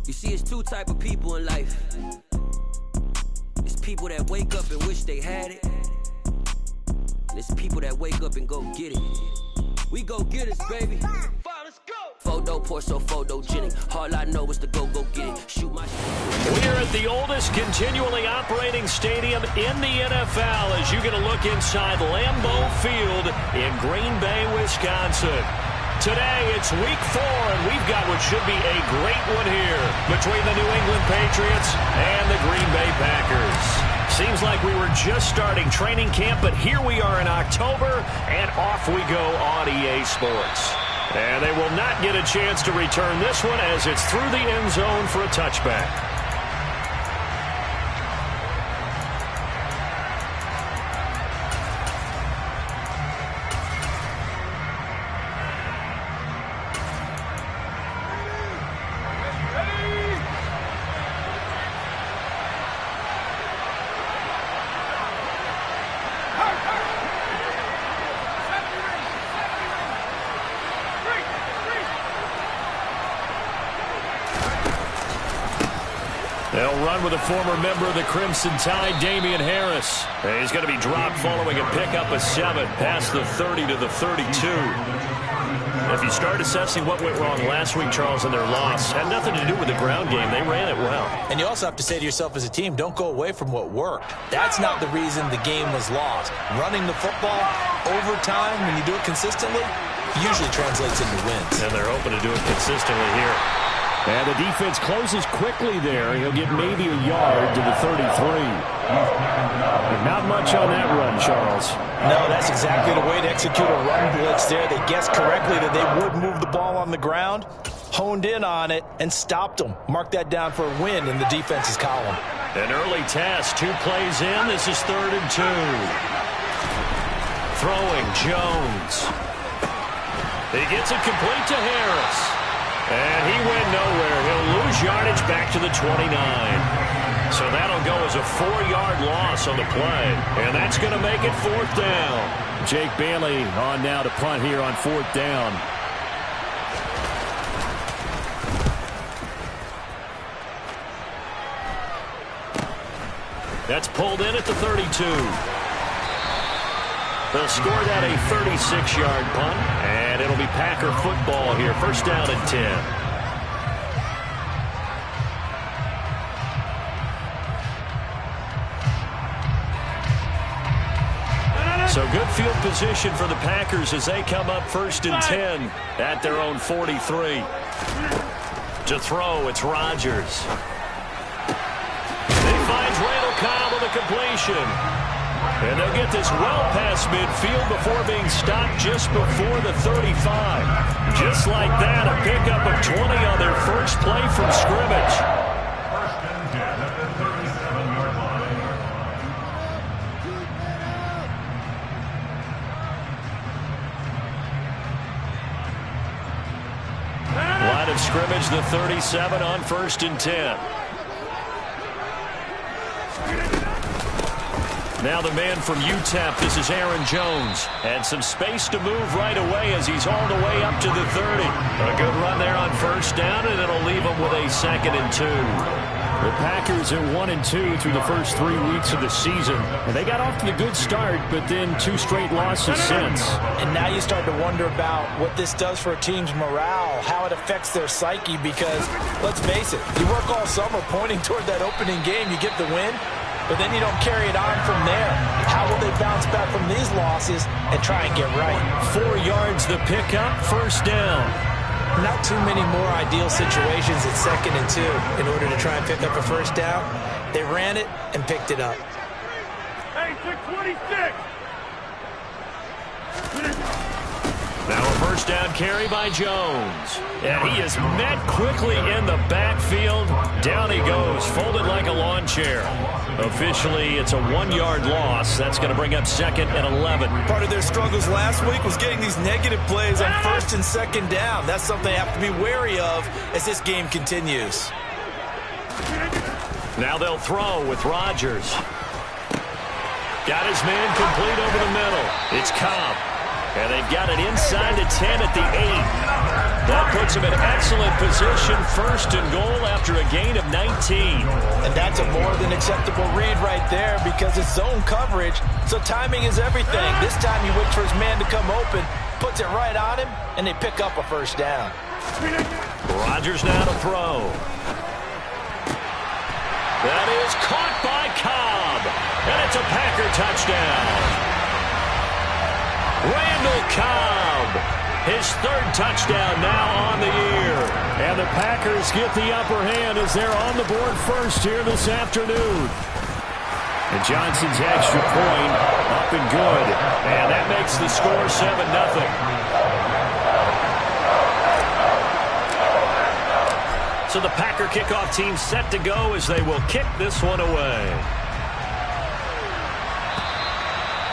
You see, it's two type of people in life. It's people that wake up and wish they had it. And it's people that wake up and go get it. We go get it, baby. Let's go. Photo porso photogenic. All I know is to go get it. Shoot my shit. We are at the oldest continually operating stadium in the NFL as you get a look inside Lambeau Field in Green Bay, Wisconsin. Today, it's week 4, and we've got what should be a great one here between the New England Patriots and the Green Bay Packers. Seems like we were just starting training camp, but here we are in October, and off we go on EA Sports. And they will not get a chance to return this one as it's through the end zone for a touchback. They'll run with a former member of the Crimson Tide, Damian Harris. He's going to be dropped following a pickup of 7 past the 30 to the 32. If you start assessing what went wrong last week, Charles, in their loss, had nothing to do with the ground game. They ran it well. And you also have to say to yourself as a team, don't go away from what worked. That's not the reason the game was lost. Running the football, overtime, when you do it consistently, usually translates into wins. And they're hoping to do it consistently here. And the defense closes quickly there. He'll get maybe a yard to the 33. But not much on that run, Charles. No, that's exactly the way to execute a run blitz there. They guessed correctly that they would move the ball on the ground, honed in on it, and stopped them. Mark that down for a win in the defense's column. An early task, 2 plays in. This is 3rd and 2. Throwing, Jones. He gets it complete to Harris. And he went nowhere. He'll lose yardage back to the 29. So that'll go as a 4-yard loss on the play. And that's going to make it 4th down. Jake Bailey on now to punt here on 4th down. That's pulled in at the 32. They'll score that a 36-yard punt, and it'll be Packer football here. 1st down and 10. So good field position for the Packers as they come up 1st and 10 at their own 43. To throw, it's Rodgers. He finds Randall Cobb with a completion. And they'll get this well past midfield before being stopped just before the 35. Just like that, a pickup of 20 on their first play from scrimmage. 1st and 10 at the 37-yard line. Line of scrimmage, the 37 on 1st and 10. Now the man from UTEP, this is Aaron Jones. And some space to move right away as he's all the way up to the 30. A good run there on 1st down, and it'll leave him with a 2nd and 2. The Packers are 1-2 through the first 3 weeks of the season. And they got off to the good start, but then 2 straight losses since. And now you start to wonder about what this does for a team's morale, how it affects their psyche, because, let's face it, you work all summer pointing toward that opening game, you get the win, but then you don't carry it on from there. How will they bounce back from these losses and try and get right? 4 yards the pickup, 1st down. Not too many more ideal situations at 2nd and 2 in order to try and pick up a 1st down. They ran it and picked it up. Hey, 626! Now a 1st down carry by Jones. And he is met quickly in the backfield. Down he goes, folded like a lawn chair. Officially, it's a 1-yard loss. That's going to bring up 2nd and 11. Part of their struggles last week was getting these negative plays on 1st and 2nd down. That's something they have to be wary of as this game continues. Now they'll throw with Rodgers. Got his man complete over the middle. It's Cobb. And they've got it inside the 10 at the 8. That puts him in excellent position, first and goal after a gain of 19. And that's a more than acceptable read right there because it's zone coverage, so timing is everything. This time he waits for his man to come open, puts it right on him, and they pick up a first down. Rodgers now to throw. That is caught by Cobb. And it's a Packer touchdown. Randall Cobb, his third touchdown now on the year. And the Packers get the upper hand as they're on the board first here this afternoon. And Johnson's extra point up and good. And that makes the score 7-0. So the Packer kickoff team set to go as they will kick this one away.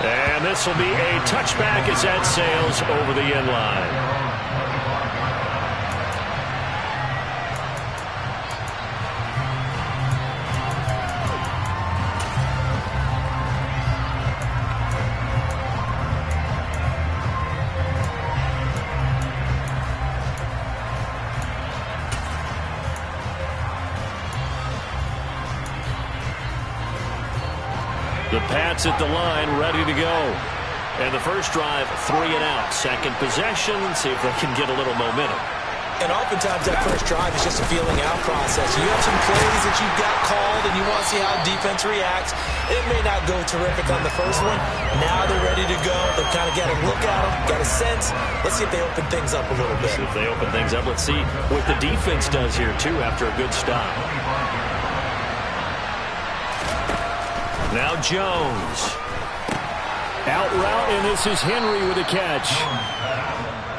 And this will be a touchback as that sails over the end line. The Pats at the line, ready to go. And the first drive, 3 and out. Second possession, see if they can get a little momentum. And oftentimes that first drive is just a feeling out process. You have some plays that you've got called and you want to see how defense reacts. It may not go terrific on the first one. Now they're ready to go. They've kind of got a look at them, got a sense. Let's see if they open things up a little bit. See if they open things up. Let's see what the defense does here, too, after a good stop. Now Jones. Out route, and this is Henry with a catch.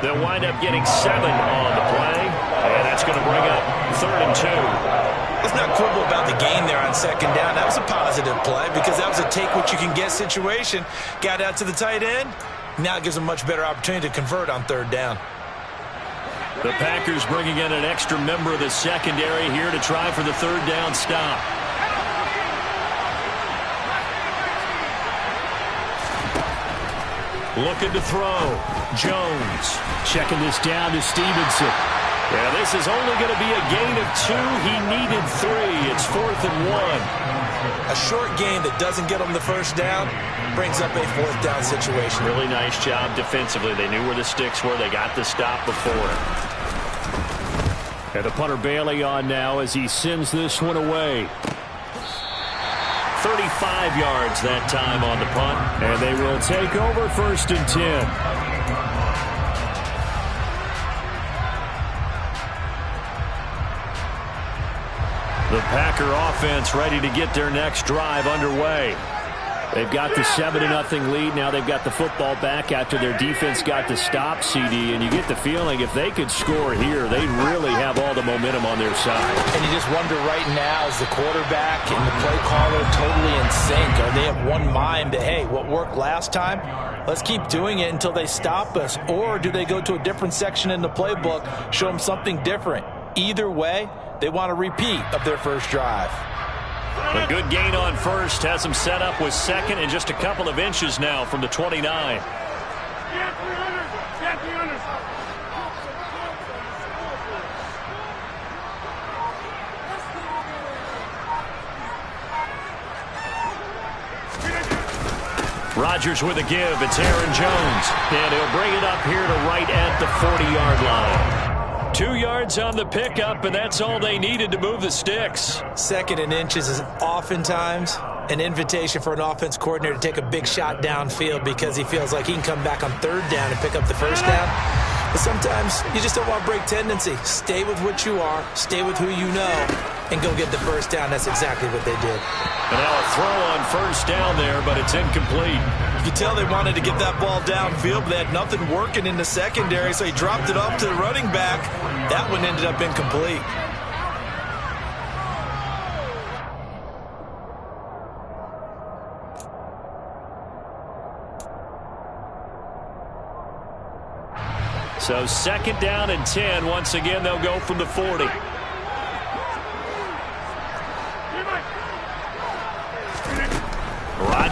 They'll wind up getting 7 on the play, and that's going to bring up 3rd and 2. Let's not quibble about the gain there on second down. That was a positive play because that was a take-what-you-can-get situation. Got out to the tight end. Now it gives them a much better opportunity to convert on 3rd down. The Packers bringing in an extra member of the secondary here to try for the 3rd down stop. Looking to throw. Jones. Checking this down to Stevenson. Yeah, this is only going to be a gain of 2. He needed 3. It's 4th and 1. A short gain that doesn't get them the first down brings up a 4th down situation. Really nice job defensively. They knew where the sticks were. They got the stop before. And the punter Bailey on now as he sends this one away. 35 yards that time on the punt. And they will take over 1st and 10. The Packer offense ready to get their next drive underway. They've got the 7-0 lead. Now they've got the football back after their defense got the stop, CD. And you get the feeling if they could score here, they'd really have all the momentum on their side. And you just wonder right now, is the quarterback and the play caller totally in sync? Are they of one mind that, hey, what worked last time, let's keep doing it until they stop us? Or do they go to a different section in the playbook, show them something different? Either way, they want a repeat of their first drive. A good gain on first has them set up with 2nd and just a couple of inches now from the 29. Rodgers with a give. It's Aaron Jones. And he'll bring it up here to right at the 40-yard line. 2 yards on the pickup, and that's all they needed to move the sticks. 2nd and inches is oftentimes an invitation for an offense coordinator to take a big shot downfield because he feels like he can come back on 3rd down and pick up the first down. But sometimes you just don't want to break tendency. Stay with what you are, stay with who you know, and go get the first down. That's exactly what they did. And now a throw on first down there, but it's incomplete. You can tell they wanted to get that ball downfield, but they had nothing working in the secondary, so he dropped it off to the running back. That one ended up incomplete. So 2nd down and 10. Once again, they'll go from the 40.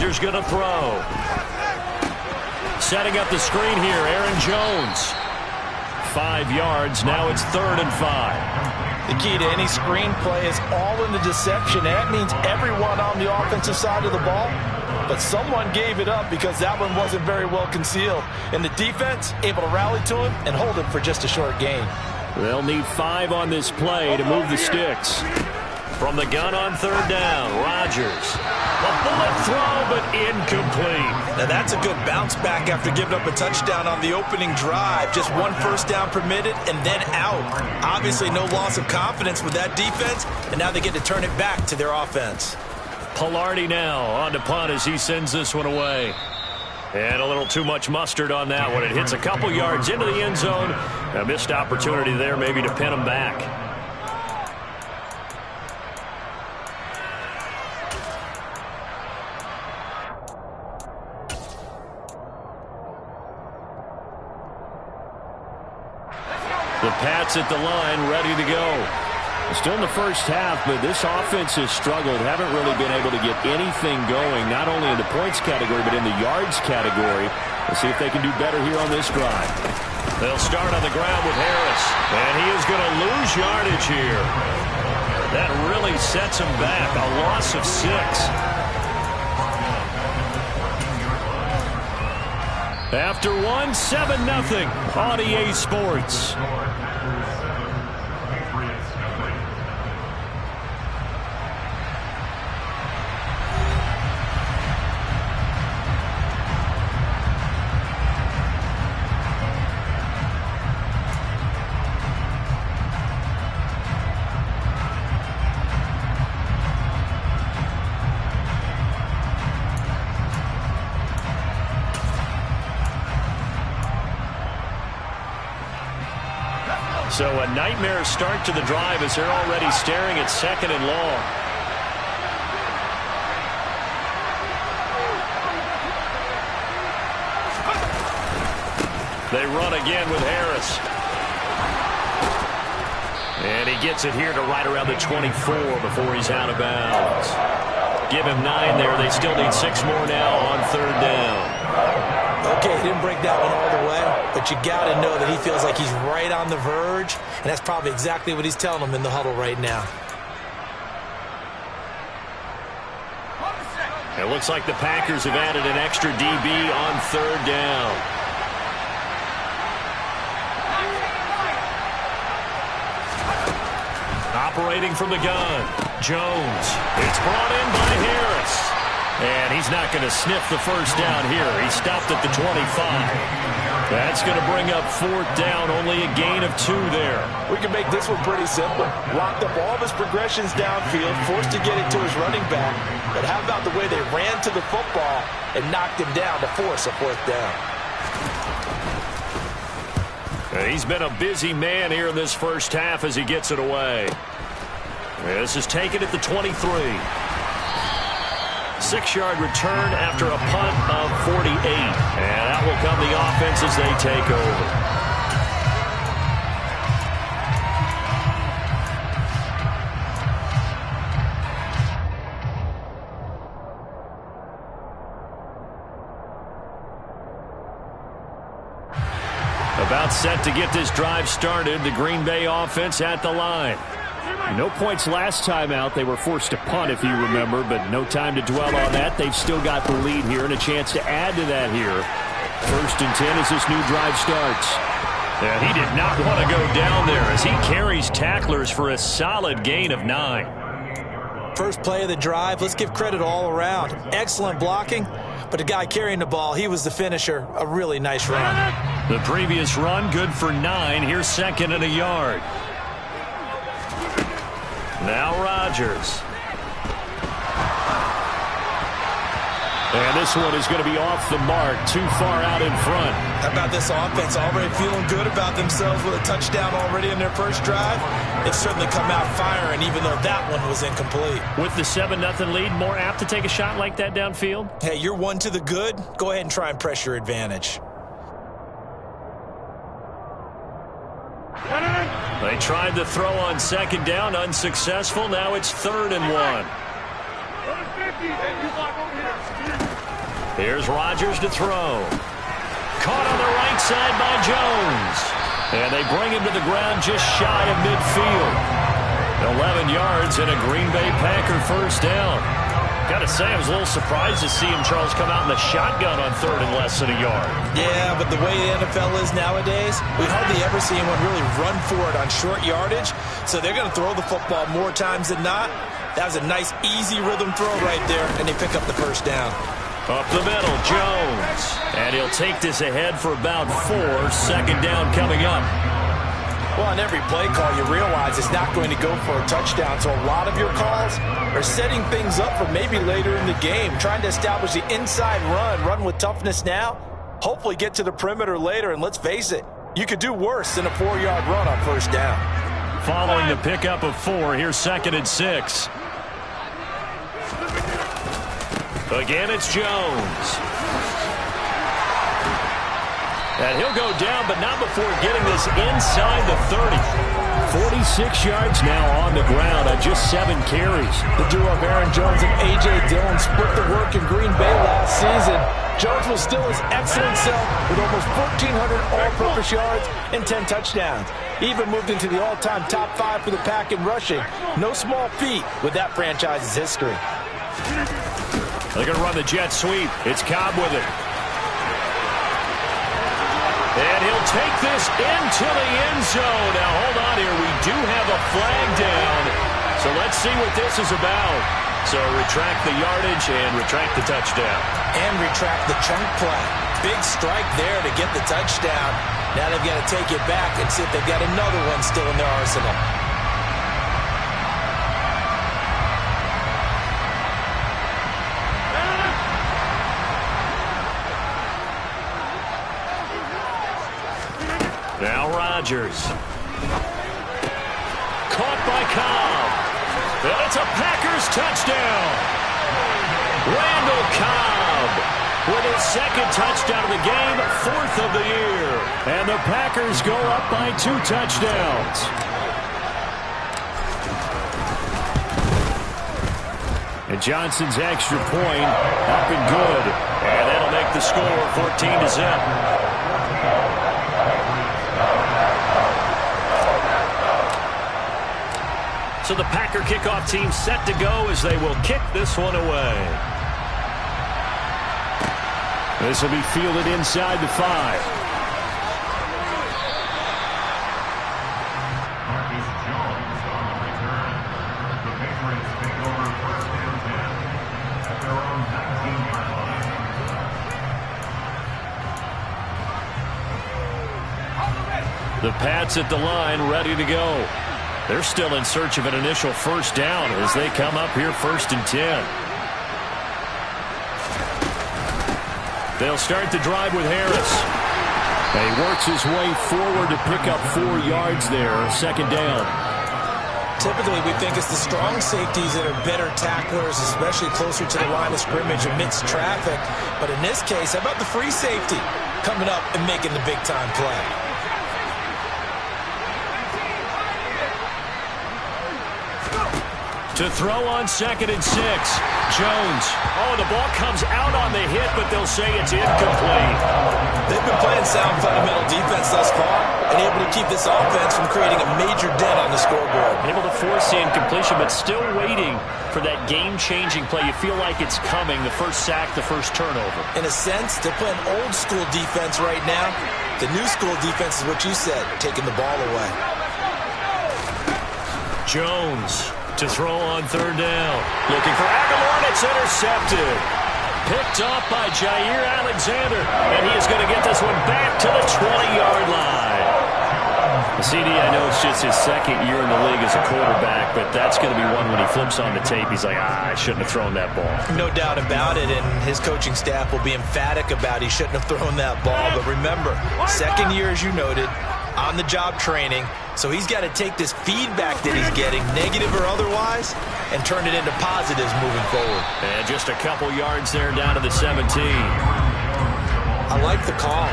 Rodgers going to throw. Setting up the screen here, Aaron Jones. 5 yards. Now it's 3rd and 5. The key to any screenplay is all in the deception. And that means everyone on the offensive side of the ball. But someone gave it up because that one wasn't very well concealed. And the defense able to rally to him and hold him for just a short gain. They'll need 5 on this play to move the sticks. From the gun on 3rd down, Rodgers. A bullet throw, but incomplete. Now that's a good bounce back after giving up a touchdown on the opening drive. Just 1 first down permitted and then out. Obviously no loss of confidence with that defense, and now they get to turn it back to their offense. Palardy now on to punt as he sends this one away. And a little too much mustard on that one. It hits a couple yards into the end zone. A missed opportunity there maybe to pin him back. The Pats at the line, ready to go. Still in the first half, but this offense has struggled. Haven't really been able to get anything going, not only in the points category, but in the yards category. Let's see if they can do better here on this drive. They'll start on the ground with Harris, and he is going to lose yardage here. That really sets him back, a loss of 6. After 1, 7-0 on EA Sports. So a nightmare start to the drive as they're already staring at 2nd and long. They run again with Harris. And he gets it here to right around the 24 before he's out of bounds. Give him 9 there. They still need 6 more now on 3rd down. Okay, he didn't break that one all the way, but you got to know that he feels like he's right on the verge, and that's probably exactly what he's telling them in the huddle right now. It looks like the Packers have added an extra DB on 3rd down. Operating from the gun, Jones. It's brought in by Harris. And he's not going to sniff the first down here. He stopped at the 25. That's going to bring up 4th down, only a gain of 2 there. We can make this one pretty simple. Locked up all of his progressions downfield, forced to get it to his running back. But how about the way they ran to the football and knocked him down to force a 4th down? He's been a busy man here in this first half as he gets it away. This is taken at the 23. 6-yard return after a punt of 48. And out will come the offense as they take over. About set to get this drive started. The Green Bay offense at the line. No points last time out. They were forced to punt, if you remember, but no time to dwell on that. They've still got the lead here and a chance to add to that here. 1st and 10 as this new drive starts. And he did not want to go down there as he carries tacklers for a solid gain of 9. First play of the drive, let's give credit all around. Excellent blocking, but the guy carrying the ball, he was the finisher. A really nice run. The previous run, good for 9. Here's 2nd and a yard. Now Rodgers. And this one is going to be off the mark, too far out in front. How about this offense already feeling good about themselves with a touchdown already in their first drive? They've certainly come out firing, even though that one was incomplete. With the 7-0 lead, more apt to take a shot like that downfield? Hey, you're 1 to the good. Go ahead and try and press your advantage. They tried the throw on 2nd down, unsuccessful. Now it's 3rd and 1. Here's Rodgers to throw. Caught on the right side by Jones. And they bring him to the ground just shy of midfield. 11 yards and a Green Bay Packer first down. Got to say, I was a little surprised to see him, Charles, come out in the shotgun on third and less than a yard. Yeah, but the way the NFL is nowadays, we hardly ever see anyone really run for it on short yardage. So they're going to throw the football more times than not. That was a nice, easy rhythm throw right there, and they pick up the first down. Up the middle, Jones. And he'll take this ahead for about 4. Second down coming up. Well, on every play call, you realize it's not going to go for a touchdown. So a lot of your calls are setting things up for maybe later in the game, trying to establish the inside run with toughness now, hopefully get to the perimeter later. And let's face it, you could do worse than a 4-yard run on first down. Following the pickup of 4, here's 2nd and 6. Again, it's Jones. And he'll go down, but not before getting this inside the 30. 46 yards now on the ground on just 7 carries. The duo of Aaron Jones and A.J. Dillon split the work in Green Bay last season. Jones was still his excellent self with almost 1,400 all-purpose yards and 10 touchdowns. He even moved into the all-time top 5 for the Pack in rushing. No small feat with that franchise's history. They're going to run the jet sweep. It's Cobb with it. And he'll take this into the end zone. Now, hold on here. We do have a flag down. So let's see what this is about. So retract the yardage and retract the touchdown. And retract the chunk play. Big strike there to get the touchdown. Now they've got to take it back and see if they've got another one still in their arsenal. Now Rodgers. Caught by Cobb. And it's a Packers touchdown. Randall Cobb with his 2nd touchdown of the game, 4th of the year. And the Packers go up by 2 touchdowns. And Johnson's extra point up and good. And that'll make the score 14-0. So the Packer kickoff team set to go as they will kick this one away. This will be fielded inside the 5. Marcus Jones on the return. The Patriots take over 1st and 10 at their own 19-yard line. The Pats at the line, ready to go. They're still in search of an initial first down as they come up here 1st and 10. They'll start the drive with Harris. And he works his way forward to pick up 4 yards there, 2nd down. Typically, we think it's the strong safeties that are better tacklers, especially closer to the line of scrimmage amidst traffic. But in this case, how about the free safety coming up and making the big-time play? To throw on 2nd and 6. Jones. Oh, the ball comes out on the hit, but they'll say it's incomplete. They've been playing sound fundamental defense thus far and able to keep this offense from creating a major dent on the scoreboard. Able to force the incompletion, but still waiting for that game-changing play. You feel like it's coming, the first sack, the first turnover. In a sense, they're playing old-school defense right now. The new-school defense is what you said, taking the ball away. Jones to throw on 3rd down. Looking for Aguilar, and it's intercepted. Picked off by Jair Alexander, and he is going to get this one back to the 20-yard line. CD, I know it's just his 2nd year in the league as a quarterback, but that's going to be one when he flips on the tape, he's like, I shouldn't have thrown that ball. No doubt about it, and his coaching staff will be emphatic about he shouldn't have thrown that ball. But remember, 2nd year, as you noted, on-the-job training, so he's got to take this feedback that he's getting, negative or otherwise, and turn it into positives moving forward. And just a couple yards there down to the 17. I like the call.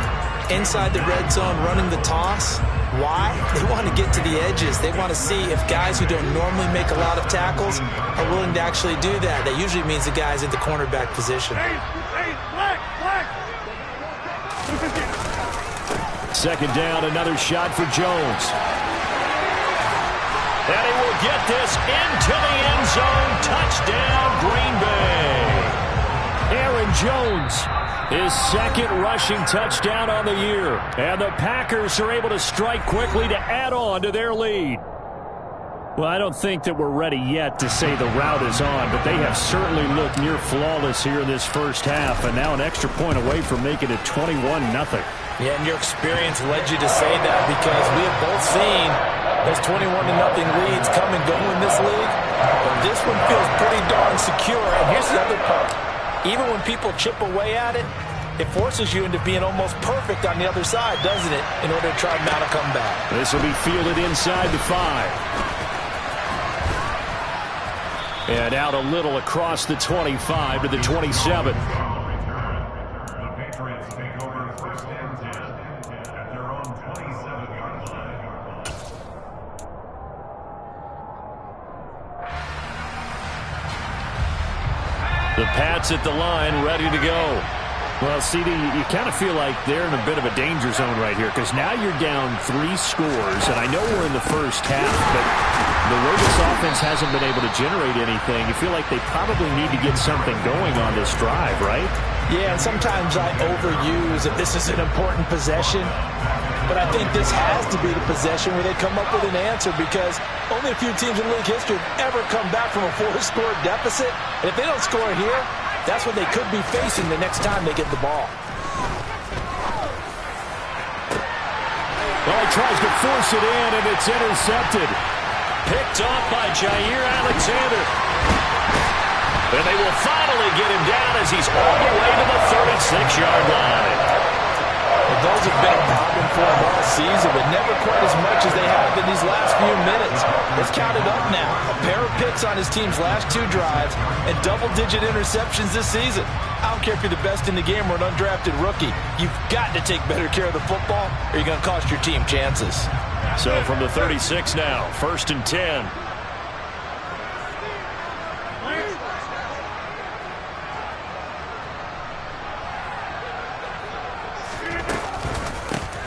Inside the red zone, running the toss. Why? They want to get to the edges. They want to see if guys who don't normally make a lot of tackles are willing to actually do that. That usually means the guys at the cornerback position. Second down, another shot for Jones. And he will get this into the end zone. Touchdown, Green Bay. Aaron Jones, his second rushing touchdown on the year. And the Packers are able to strike quickly to add on to their lead. Well, I don't think that we're ready yet to say the route is on, but they have certainly looked near flawless here in this first half, and now an extra point away from making it 21-0. Yeah, and your experience led you to say that because we have both seen those 21-0 leads come and go in this league. But this one feels pretty darn secure. And here's the other part. Even when people chip away at it, it forces you into being almost perfect on the other side, doesn't it, in order to try and mount a comeback. This will be fielded inside the 5. And out a little across the 25 to the 27. The Patriots take over first and 10 at their own 27-yard line. The Pats at the line, ready to go. Well, CD, you kind of feel like they're in a bit of a danger zone right here because now you're down 3 scores, and I know we're in the first half, but the way this offense hasn't been able to generate anything, you feel like they probably need to get something going on this drive, right? Yeah, and sometimes I overuse if this is an important possession, but I think this has to be the possession where they come up with an answer because only a few teams in league history have ever come back from a 4-score deficit, and if they don't score here, that's what they could be facing the next time they get the ball. Well, he tries to force it in, and it's intercepted. Picked off by Jair Alexander. And they will finally get him down as he's all the way to the 36-yard line. Well, those have been a problem for him all season, but never quite as much as they have in these last few minutes. Let's count it up now. A pair of picks on his team's last 2 drives and double-digit interceptions this season. I don't care if you're the best in the game or an undrafted rookie. You've got to take better care of the football or you're going to cost your team chances. So from the 36 now, first and 10.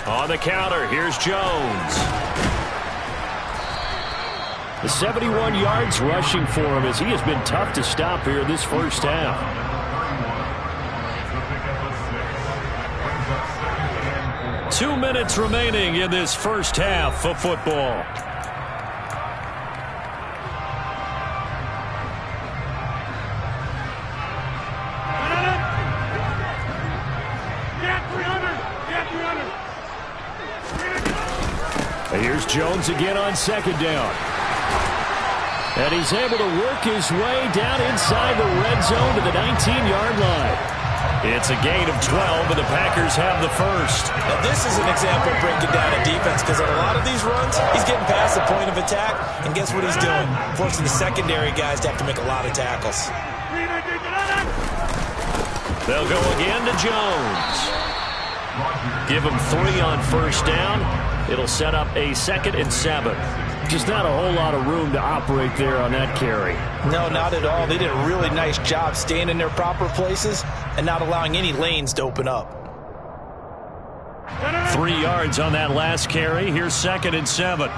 On the counter, here's Jones. The 71 yards rushing for him as he has been tough to stop here this first half. 2 minutes remaining in this first half of football. Here's Jones again on second down. And he's able to work his way down inside the red zone to the 19-yard line. It's a gain of 12, and the Packers have the first. Now, this is an example of breaking down a defense because on a lot of these runs, he's getting past the point of attack, and guess what he's doing? Forcing the secondary guys to have to make a lot of tackles. They'll go again to Jones. Give him 3 on first down. It'll set up a 2nd and 7. Just not a whole lot of room to operate there on that carry. No, not at all. They did a really nice job staying in their proper places and not allowing any lanes to open up. 3 yards on that last carry. Here's 2nd and 7.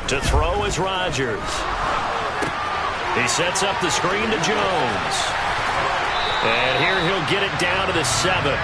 To throw is Rodgers. He sets up the screen to Jones. And here he'll get it down to the 7.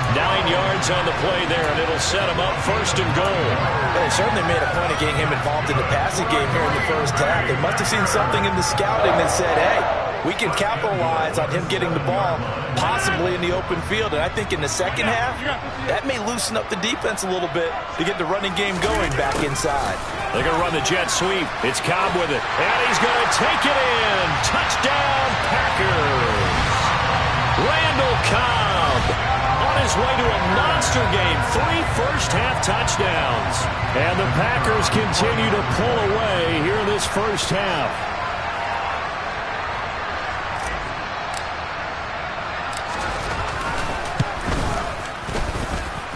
9 yards on the play there, and it'll set him up 1st and goal. They certainly made a point of getting him involved in the passing game here in the first half. They must have seen something in the scouting that said, hey, we can capitalize on him getting the ball, possibly in the open field. And I think in the second half, that may loosen up the defense a little bit to get the running game going back inside. They're going to run the jet sweep. It's Cobb with it, and he's going to take it in. Touchdown, Packers. Randall Cobb on his way to a monster game. 3 first-half touchdowns. And the Packers continue to pull away here in this first half.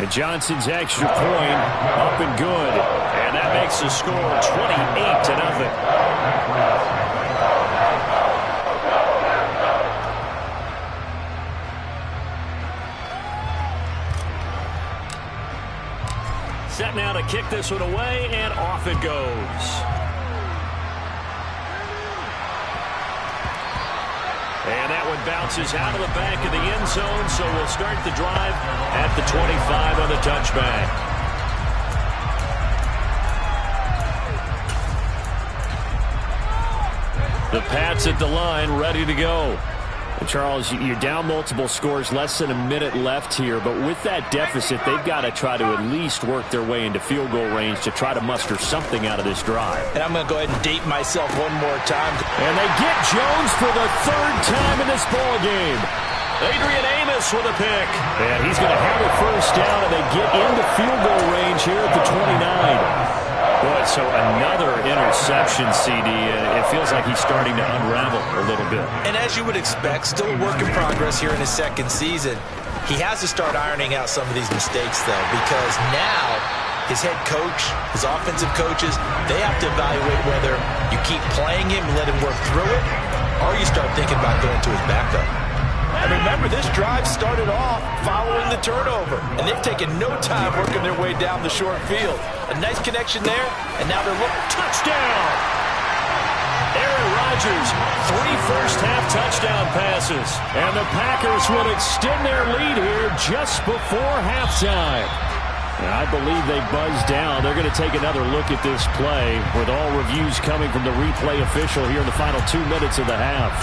And Johnson's extra point up and good. And that makes the score 28-0. Set now to kick this one away, and off it goes. And that one bounces out of the back of the end zone, so we'll start the drive at the 25 on the touchback. The Pats at the line, ready to go. And Charles, you're down multiple scores, less than a minute left here, but with that deficit, they've got to try to at least work their way into field goal range to try to muster something out of this drive. And I'm going to go ahead and date myself one more time. And they get Jones for the third time in this ball game. Adrian Amos with a pick. And he's going to have a first down, and they get into field goal range here at the 29. Boy, so another interception, CD. It feels like he's starting to unravel a little bit. And as you would expect, still a work in progress here in his second season. He has to start ironing out some of these mistakes, though, because now his head coach, his offensive coaches, they have to evaluate whether you keep playing him and let him work through it, or you start thinking about going to his backup. And remember, this drive started off following the turnover, and they've taken no time working their way down the short field. A nice connection there, and now they're looking. Touchdown! Aaron Rodgers, 3 first-half touchdown passes. And the Packers will extend their lead here just before halftime. And I believe they buzzed down. They're going to take another look at this play with all reviews coming from the replay official here in the final 2 minutes of the half.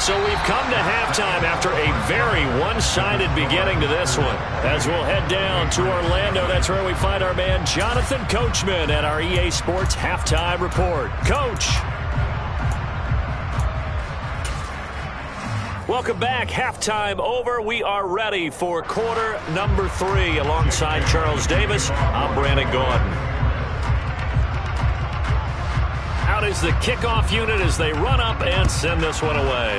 So we've come to halftime after a very one-sided beginning to this one. As we'll head down to Orlando, that's where we find our man Jonathan Coachman at our EA Sports Halftime Report. Coach. Welcome back. Halftime over. We are ready for quarter number 3. Alongside Charles Davis, I'm Brandon Gaudin. Out is the kickoff unit as they run up and send this one away.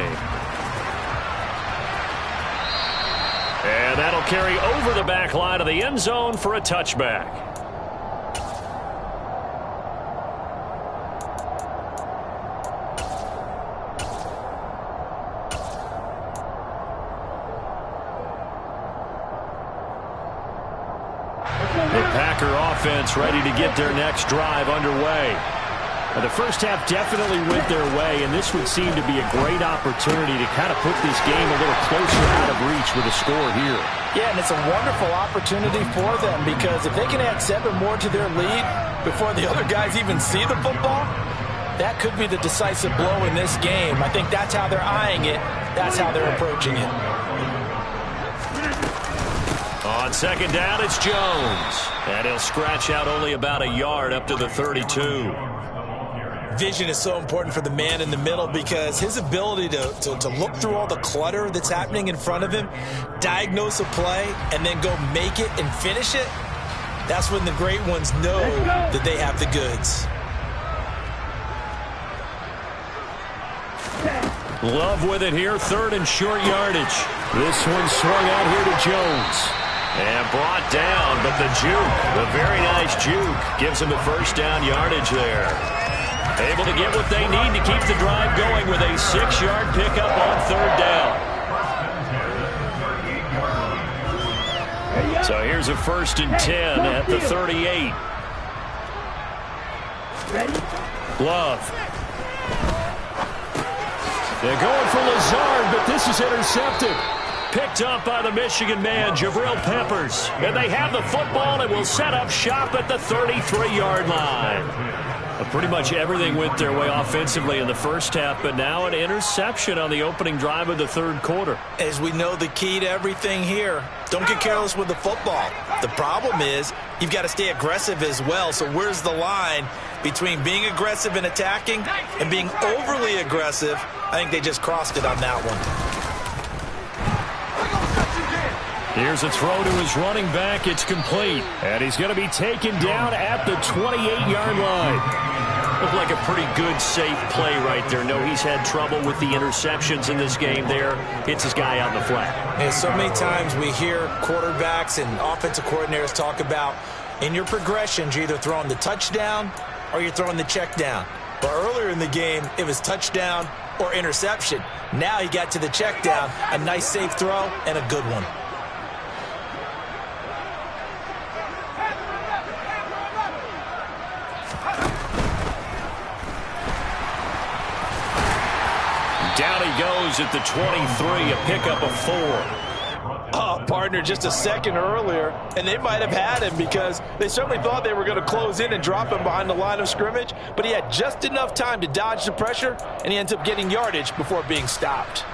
And that'll carry over the back line of the end zone for a touchback. The Packer offense ready to get their next drive underway. The first half definitely went their way, and this would seem to be a great opportunity to kind of put this game a little closer out of reach with a score here. Yeah, and it's a wonderful opportunity for them because if they can add 7 more to their lead before the other guys even see the football, that could be the decisive blow in this game. I think that's how they're eyeing it. That's how they're approaching it. On second down, it's Jones. And he'll scratch out only about a yard up to the 32. Vision is so important for the man in the middle because his ability to look through all the clutter that's happening in front of him, diagnose a play, and then go make it and finish it, that's when the great ones know that they have the goods. Love with it here, 3rd and short yardage. This one swung out here to Jones. And brought down, but the juke, the very nice juke, gives him the first down yardage there. Able to get what they need to keep the drive going with a 6-yard pickup on 3rd down. So here's a 1st and 10 at the 38. Love. They're going for Lazard, but this is intercepted. Picked up by the Michigan man, Jabril Peppers. And they have the football and will set up shop at the 33-yard line. Pretty much everything went their way offensively in the first half, but now an interception on the opening drive of the 3rd quarter. As we know, the key to everything here, don't get careless with the football. The problem is you've got to stay aggressive as well. So where's the line between being aggressive and attacking and being overly aggressive? I think they just crossed it on that one. Here's a throw to his running back. It's complete. And he's going to be taken down at the 28-yard line. Looked like a pretty good, safe play right there. No, he's had trouble with the interceptions in this game there. Hits his guy out in the flat. And so many times we hear quarterbacks and offensive coordinators talk about in your progressions, you're either throwing the touchdown or you're throwing the check down. But earlier in the game, it was touchdown or interception. Now he got to the check down, a nice safe throw and a good one. Down he goes at the 23, a pickup of 4. Oh, partner, just a second earlier, and they might have had him because they certainly thought they were going to close in and drop him behind the line of scrimmage, but he had just enough time to dodge the pressure, and he ends up getting yardage before being stopped.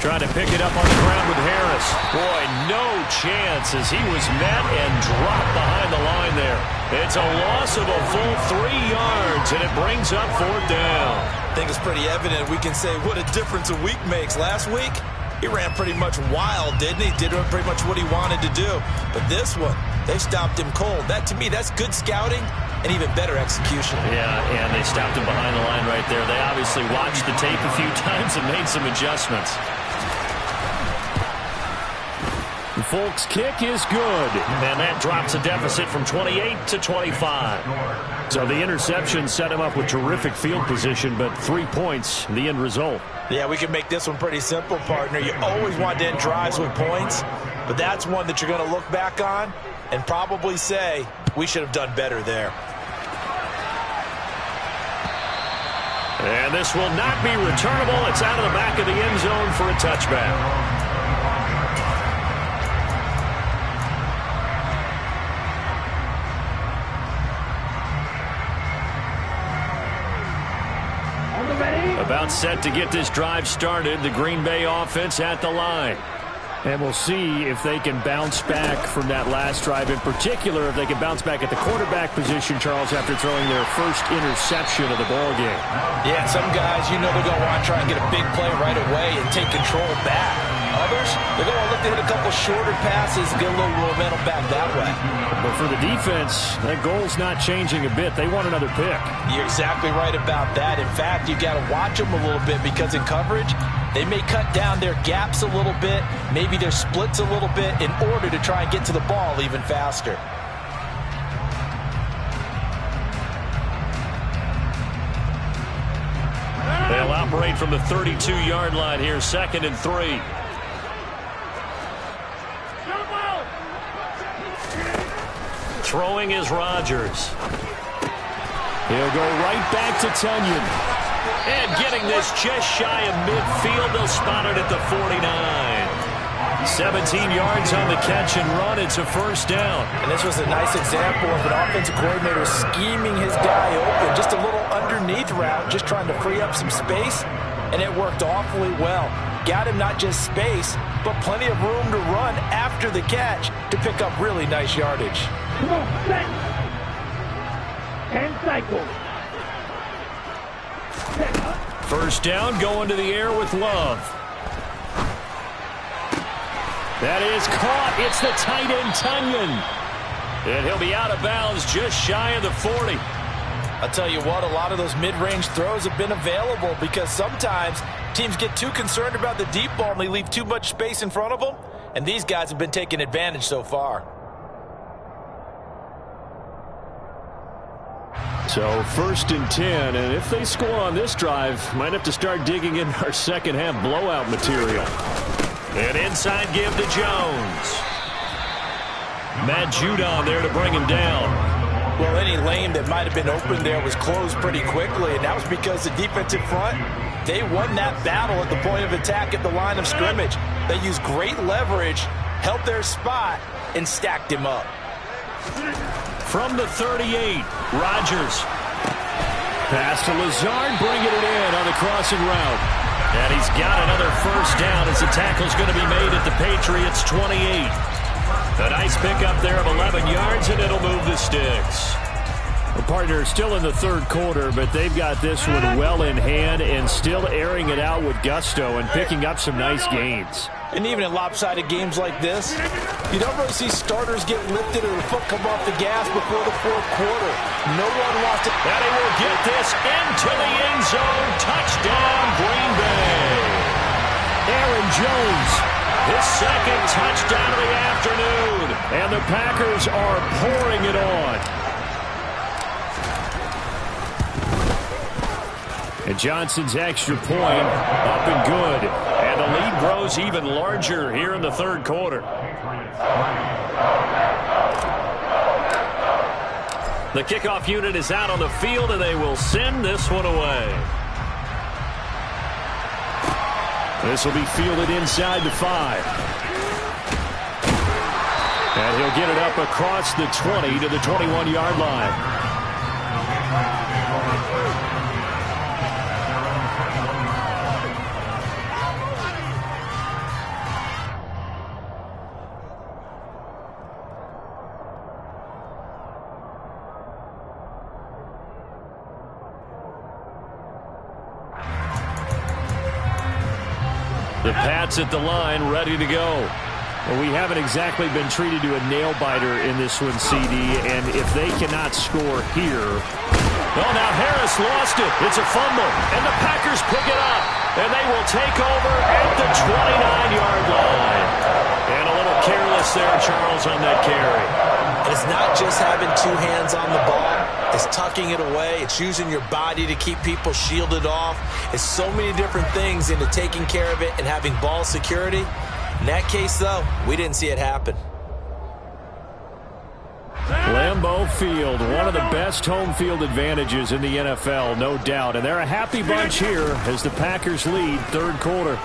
Trying to pick it up on the ground with Harris. Boy, no chance as he was met and dropped behind the line there. It's a loss of a full 3 yards, and it brings up 4th down. I think it's pretty evident we can say what a difference a week makes. Last week, he ran pretty much wild, didn't he? Did pretty much what he wanted to do. But this one, they stopped him cold. That, to me, that's good scouting and even better execution. Yeah, and they stopped him behind the line right there. They obviously watched the tape a few times and made some adjustments. Folk's kick is good. And that drops a deficit from 28 to 25. So the interception set him up with terrific field position, but 3 points, the end result. Yeah, we can make this one pretty simple, partner. You always want to end drives with points, but that's one that you're going to look back on and probably say, we should have done better there. And this will not be returnable. It's out of the back of the end zone for a touchback. About set to get this drive started. The Green Bay offense at the line. And we'll see if they can bounce back from that last drive. In particular, if they can bounce back at the quarterback position, Charles, after throwing their first interception of the ballgame. Yeah, some guys, you know they're going to want to try and get a big play right away and take control back. Others, they're going to look to hit a couple shorter passes and get a little momentum back that way. But for the defense, that goal's not changing a bit. They want another pick. You're exactly right about that. In fact, you got to watch them a little bit because in coverage, they may cut down their gaps a little bit, maybe their splits a little bit in order to try and get to the ball even faster. They'll operate from the 32-yard line here, 2nd and 3. Throwing is Rodgers. He'll go right back to Tunyon. And getting this just shy of midfield, they'll spot it at the 49. 17 yards on the catch and run. It's a 1st down. And this was a nice example of an offensive coordinator scheming his guy open. Just a little underneath route, just trying to free up some space. And it worked awfully well. Got him not just space, but plenty of room to run after the catch to pick up really nice yardage. Come on, set. And cycle. 1st down, going to the air with Love. That is caught. It's the tight end, Tunyon. And he'll be out of bounds just shy of the 40. I'll tell you what, a lot of those mid-range throws have been available because sometimes teams get too concerned about the deep ball and they leave too much space in front of them. And these guys have been taking advantage so far. So 1st and 10, and if they score on this drive, might have to start digging in our second half blowout material. An inside give to Jones. Matt Judon there to bring him down. Well, any lane that might have been open there was closed pretty quickly, and that was because the defensive front, they won that battle at the point of attack at the line of scrimmage. They used great leverage, held their spot, and stacked him up. From the 38, Rodgers. Pass to Lazard, bringing it in on the crossing route. And he's got another 1st down as the tackle's going to be made at the Patriots' 28. A nice pickup there of 11 yards, and it'll move the sticks. The partner still in the third quarter, but they've got this one well in hand and still airing it out with gusto and picking up some nice gains. And even in lopsided games like this, you don't really see starters get lifted or the foot come off the gas before the fourth quarter. No one wants to. And he will get this into the end zone. Touchdown, Green Bay. Aaron Jones. His second touchdown of the afternoon. And the Packers are pouring it on. And Johnson's extra point up and good. And the lead grows even larger here in the third quarter. The kickoff unit is out on the field, and they will send this one away. This will be fielded inside the 5. And he'll get it up across the 20 to the 21-yard line. The Pats at the line, ready to go. Well, we haven't exactly been treated to a nail-biter in this one, CD, and if they cannot score here... Oh, now Harris lost it. It's a fumble, and the Packers pick it up, and they will take over at the 29-yard line. And a little careless there, Charles, on that carry. And it's not just having two hands on the ball. It's tucking it away. It's using your body to keep people shielded off. It's so many different things into taking care of it and having ball security. In that case, though, we didn't see it happen. Lambeau Field, one of the best home field advantages in the NFL, no doubt. And they're a happy bunch here as the Packers lead third quarter.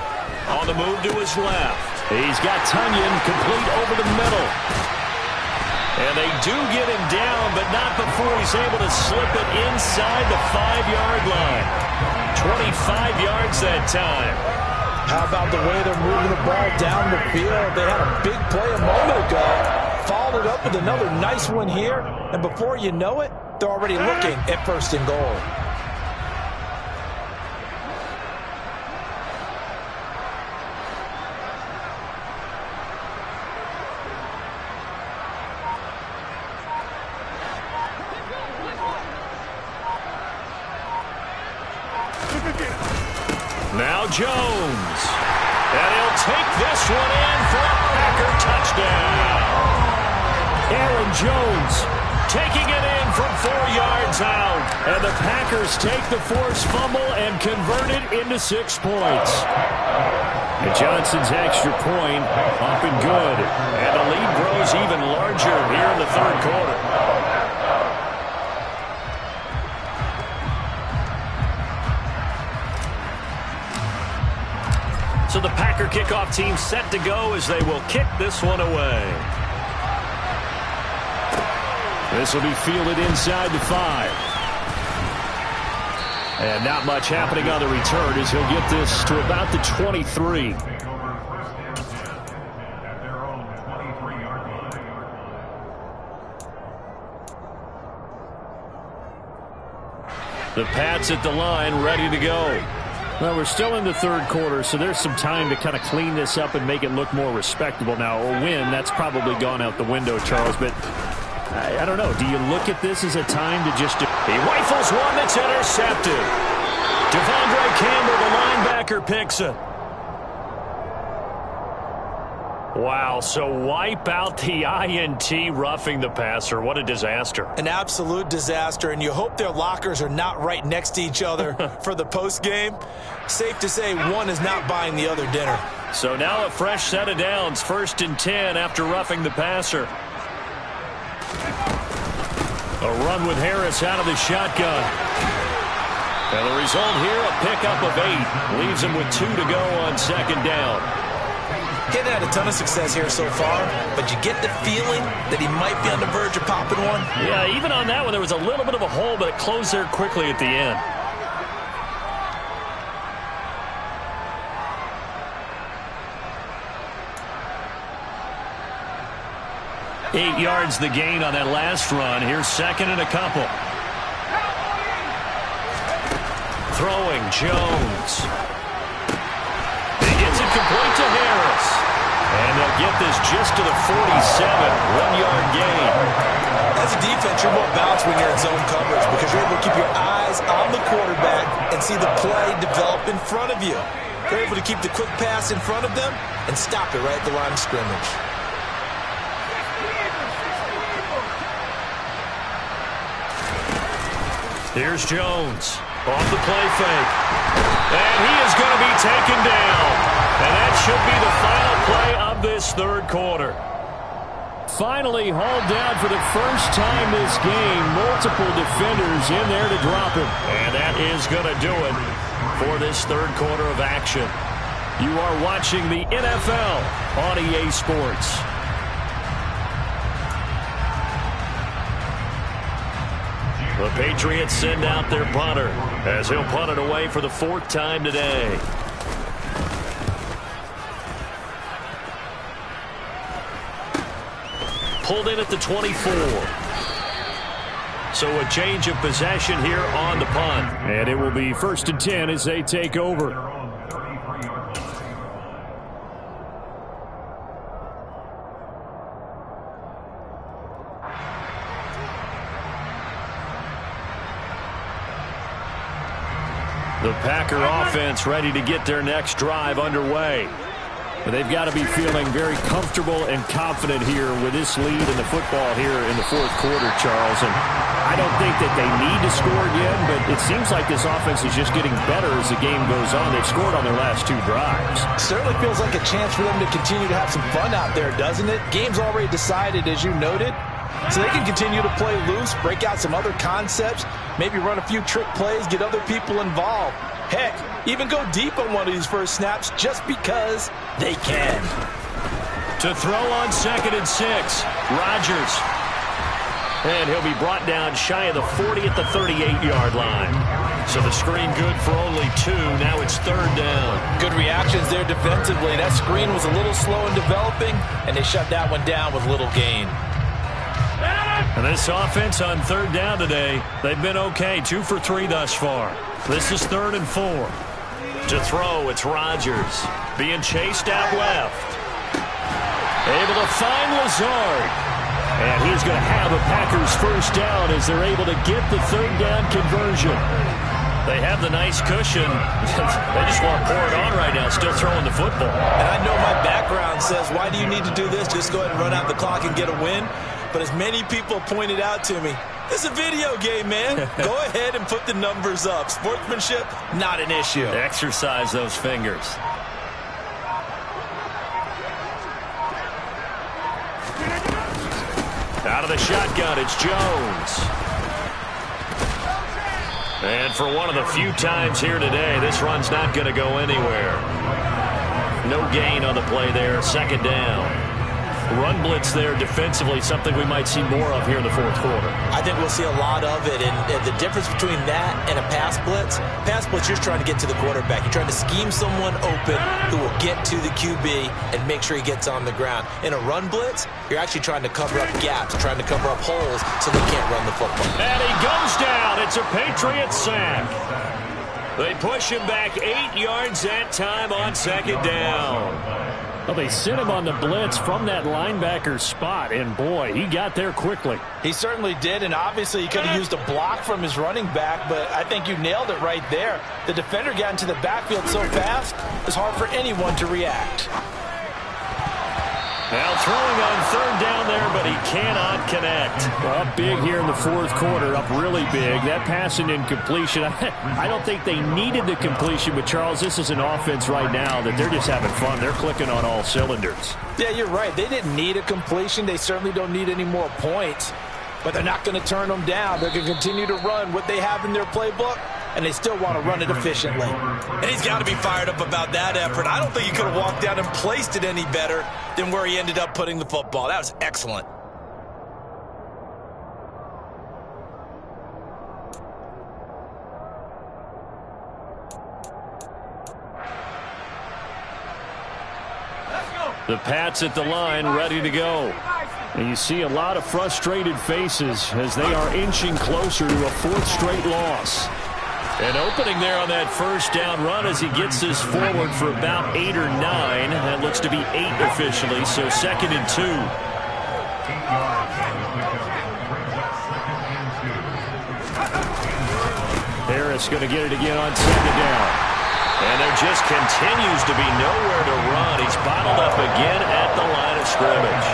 On the move to his left. He's got Tunyon complete over the middle. And they do get him down, but not before he's able to slip it inside the 5-yard line. 25 yards that time. How about the way they're moving the ball down the field? They had a big play a moment ago. Followed it up with another nice one here. And before you know it, they're already looking at first and goal. Now Jones. And he'll take this one in for a Packer touchdown. Aaron Jones taking it in from 4 yards out. And the Packers take the forced fumble and convert it into 6 points. And Johnson's extra point up and good. And the lead grows even larger here in the third quarter. So the Packer kickoff team set to go as they will kick this one away. This will be fielded inside the 5. And not much happening on the return as he'll get this to about the 23. The Pats at the line, ready to go. Well, we're still in the third quarter, so there's some time to kind of clean this up and make it look more respectable now. A win, that's probably gone out the window, Charles, but I don't know. Do you look at this as a time to just... He rifles one that's intercepted. Devondre Campbell, the linebacker, picks it. Wow, so wipe out the INT, roughing the passer. What a disaster. An absolute disaster, and you hope their lockers are not right next to each other for the postgame. Safe to say one is not buying the other dinner. So now a fresh set of downs, 1st and 10 after roughing the passer. A run with Harris out of the shotgun. And the result here, a pickup of 8. Leaves him with 2 to go on 2nd down. He hadn't had a ton of success here so far, but you get the feeling that he might be on the verge of popping one. Yeah, even on that one, there was a little bit of a hole, but it closed there quickly at the end. 8 yards the gain on that last run. Here's second and a couple. Throwing Jones. He gets it complete to Harris. And they'll get this just to the 47. 1-yard gain. As a defense, you're more balanced when you're in zone coverage because you're able to keep your eyes on the quarterback and see the play develop in front of you. They're able to keep the quick pass in front of them and stop it right at the line of scrimmage. Here's Jones off the play fake. And he is going to be taken down. And that should be the final play of this third quarter. Finally hauled down for the first time this game. Multiple defenders in there to drop him. And that is going to do it for this third quarter of action. You are watching the NFL on EA Sports. The Patriots send out their punter as he'll punt it away for the 4th time today. Pulled in at the 24. So a change of possession here on the punt. And it will be 1st and 10 as they take over. The Packer offense ready to get their next drive underway. They've got to be feeling very comfortable and confident here with this lead in the football here in the 4th quarter, Charles. And I don't think that they need to score again, but it seems like this offense is just getting better as the game goes on. They've scored on their last 2 drives. Certainly feels like a chance for them to continue to have some fun out there, doesn't it? Game's already decided, as you noted. So they can continue to play loose, break out some other concepts, maybe run a few trick plays, get other people involved. Heck, even go deep on one of these first snaps just because they can. To throw on 2nd and 6, Rodgers. And he'll be brought down shy of the 40 at the 38-yard line. So the screen good for only 2. Now it's 3rd down. Good reactions there defensively. That screen was a little slow in developing, and they shut that one down with little gain. And this offense on 3rd down today, they've been okay. 2 for 3 thus far. This is 3rd and 4. To throw, it's Rodgers. Being chased out left. Able to find Lazard. And he's going to have a Packers first down as they're able to get the 3rd down conversion. They have the nice cushion. They just want to pour it on right now, still throwing the football. And I know my background says, why do you need to do this? Just go ahead and run out the clock and get a win. But as many people pointed out to me, this is a video game, man. Go ahead and put the numbers up. Sportsmanship, not an issue. Exercise those fingers. Out of the shotgun, it's Jones. And for one of the few times here today, this run's not going to go anywhere. No gain on the play there, 2nd down. Run blitz there defensively, something we might see more of here in the 4th quarter. I think we'll see a lot of it, and the difference between that and a pass blitz, you're just trying to get to the quarterback. You're trying to scheme someone open who will get to the QB and make sure he gets on the ground. In a run blitz, you're actually trying to cover up gaps, trying to cover up holes so they can't run the football. And he goes down. It's a Patriot sack. They push him back 8 yards that time on 2nd down. Well, they sent him on the blitz from that linebacker spot, and boy, he got there quickly. He certainly did, and obviously he could have used a block from his running back, but I think you nailed it right there. The defender got into the backfield so fast, it's hard for anyone to react. Now throwing on 3rd down there, but he cannot connect. Up big here in the 4th quarter, up really big. That passing incompletion, I don't think they needed the completion, but Charles, this is an offense right now that they're just having fun. They're clicking on all cylinders. Yeah, you're right. They didn't need a completion. They certainly don't need any more points, but they're not going to turn them down. They're going to continue to run what they have in their playbook, and they still want to run it efficiently. And he's got to be fired up about that effort. I don't think he could have walked down and placed it any better than where he ended up putting the football. That was excellent. The Pats at the line, ready to go. And you see a lot of frustrated faces as they are inching closer to a fourth straight loss. An opening there on that first down run as he gets this forward for about 8 or 9. That looks to be 8 officially, so 2nd and 2. 8 yards on the pickup. Brings up 2nd and 2. Harris going to get it again on 2nd down. And there just continues to be nowhere to run. He's bottled up again at the line of scrimmage.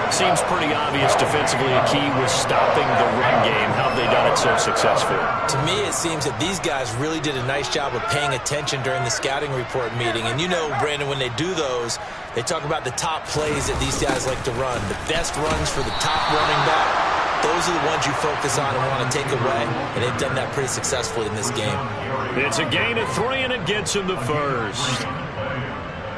Seems pretty obvious defensively a key was stopping the run game. How have they done it so successfully? To me, it seems that these guys really did a nice job of paying attention during the scouting report meeting. And you know, Brandon, when they do those, they talk about the top plays that these guys like to run. The best runs for the top running back. Those are the ones you focus on and want to take away. And they've done that pretty successfully in this game. It's a gain of 3, and it gets him the first.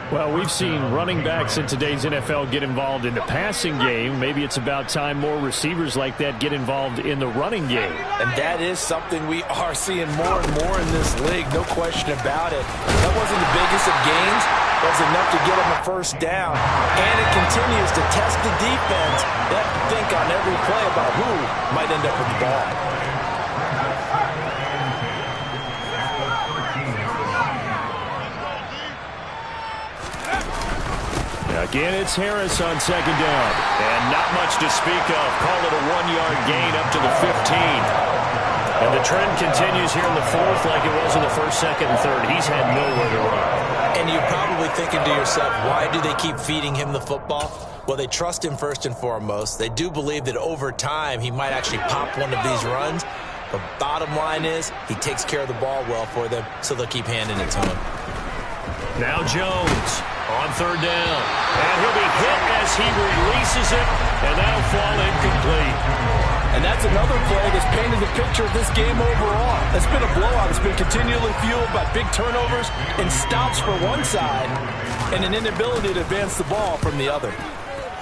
Well, we've seen running backs in today's NFL get involved in the passing game. Maybe it's about time more receivers like that get involved in the running game. And that is something we are seeing more and more in this league, no question about it. That wasn't the biggest of gains. That was enough to get them a first down. And it continues to test the defense. They have to think on every play about who might end up with the ball. Again, it's Harris on 2nd down. And not much to speak of. Call it a 1-yard gain up to the 15. And the trend continues here in the 4th like it was in the 1st, 2nd, and 3rd. He's had nowhere to run. And you're probably thinking to yourself, why do they keep feeding him the football? Well, they trust him first and foremost. They do believe that over time he might actually pop one of these runs. But bottom line is he takes care of the ball well for them, so they'll keep handing it to him. Now Jones on 3rd down. And he'll be hit as he releases it, and that'll fall incomplete. And that's another play that's painted the picture of this game overall. It's been a blowout. It's been continually fueled by big turnovers and stops for one side and an inability to advance the ball from the other.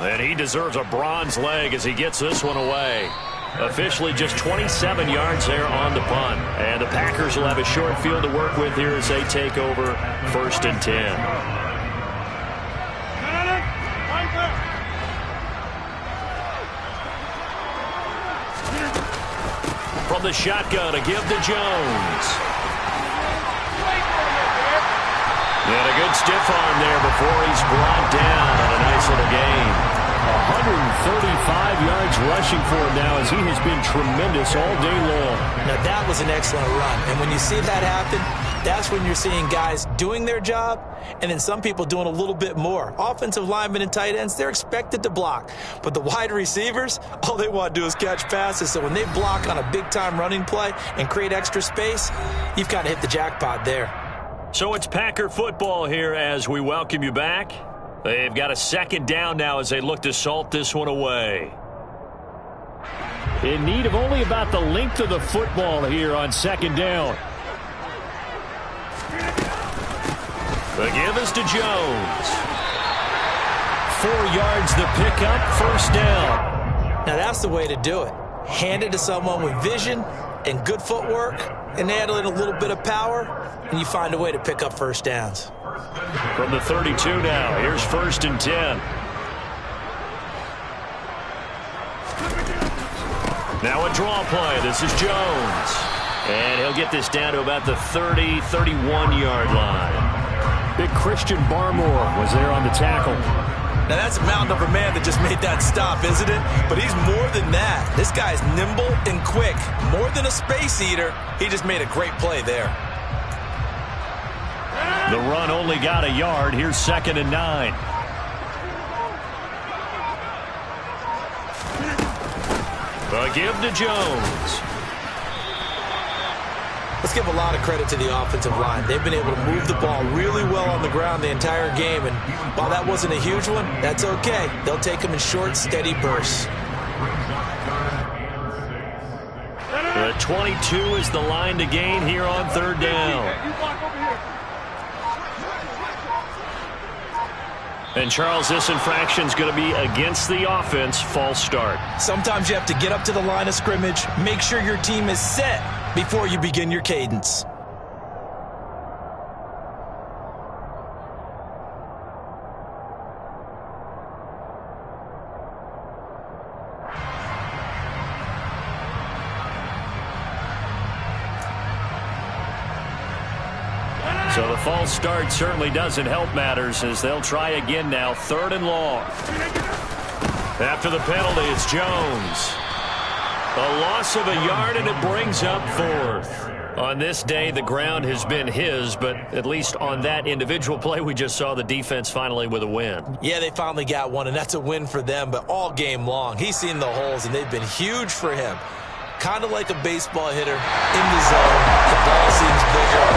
And he deserves a bronze leg as he gets this one away. Officially just 27 yards there on the punt. And the Packers will have a short field to work with here as they take over 1st and 10. From the shotgun, a give to Jones. And a good stiff arm there before he's brought down on a nice little gain. 135 yards rushing for him now as he has been tremendous all day long. Now, that was an excellent run. And when you see that happen, that's when you're seeing guys doing their job and then some people doing a little bit more. Offensive linemen and tight ends, they're expected to block. But the wide receivers, all they want to do is catch passes. So when they block on a big-time running play and create extra space, you've kind of hit the jackpot there. So it's Packer football here as we welcome you back. They've got a 2nd down now as they look to salt this one away. In need of only about the length of the football here on 2nd down. The give is to Jones. 4 yards the pickup, 1st down. Now that's the way to do it. Hand it to someone with vision and good footwork and add in a little bit of power, and you find a way to pick up 1st downs. From the 32 now, here's 1st and 10. Now a draw play. This is Jones. And he'll get this down to about the 30, 31-yard line. Big Christian Barmore was there on the tackle. Now that's a mountain of a man that just made that stop, isn't it? But he's more than that. This guy's nimble and quick. More than a space eater. He just made a great play there. The run only got a yard. Here's 2nd and 9. A give to Jones. Let's give a lot of credit to the offensive line. They've been able to move the ball really well on the ground the entire game. And while that wasn't a huge one, that's okay. They'll take them in short, steady bursts. The 22 is the line to gain here on 3rd down. And Charles, this infraction's going to be against the offense. False start. Sometimes you have to get up to the line of scrimmage, make sure your team is set before you begin your cadence. So the false start certainly doesn't help matters as they'll try again now, 3rd and long. After the penalty, it's Jones. A loss of a yard, and it brings up 4th. On this day, the ground has been his, but at least on that individual play, we just saw the defense finally with a win. Yeah, they finally got one, and that's a win for them, but all game long, he's seen the holes, and they've been huge for him. Kind of like a baseball hitter in the zone. The ball seems bigger.